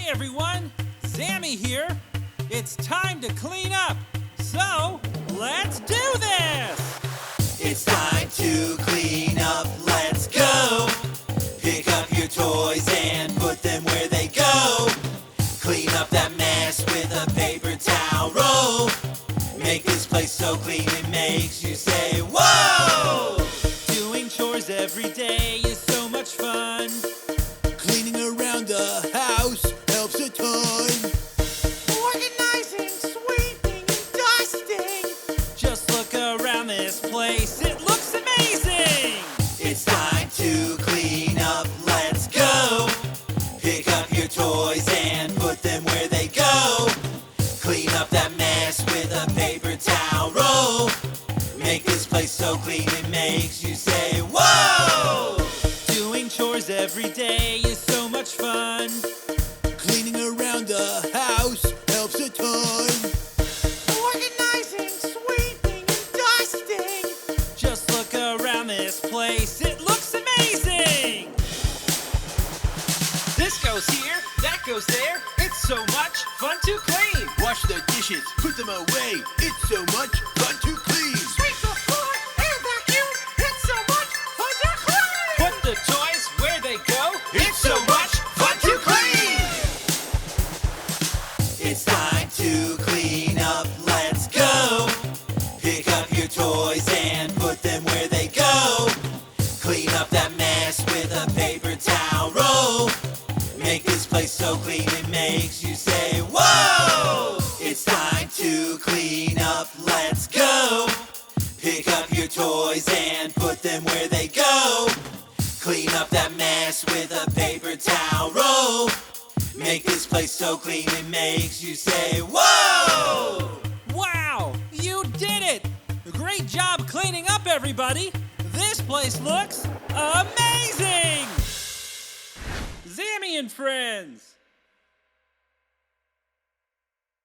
everyone, Zammy here. It's time to clean up, so let's do this! It's time to clean up, let's go. Pick up your toys and put them where they go. Clean up that mess with a paper towel roll. Make this place so clean it makes you say, whoa! Doing chores every day is so much fun. Cleaning around the house helps a ton. Organizing, sweeping, and dusting. Just look around this place, it looks amazing! It's time to clean up, let's go. Pick up your toys and put them where they go. Clean up that mess with a paper towel roll. Make this place so clean it makes you say, whoa! Doing chores every day is so much fun. Cleaning around the house helps a ton. Organizing, sweeping, and dusting. Just look around this place, it looks amazing! This goes here, that goes there. It's so much fun to clean. Wash the dishes, put them away. It's so much fun to clean. Sweep the floor and vacuum. It's so much fun to clean. Put the toys where they go. It's so much fun to clean. It's time to clean up, let's go. Pick up your toys and put them where they go. Clean up that mess with a paper towel roll. Make this place so clean it makes you say, whoa! It's time to clean up, let's go. Pick up your toys and put them where they go. Clean up that mess with a paper towel roll. Make this place so clean it makes you say, whoa! Wow, you did it! Great job cleaning up, everybody! This place looks amazing! Zammy and Friends!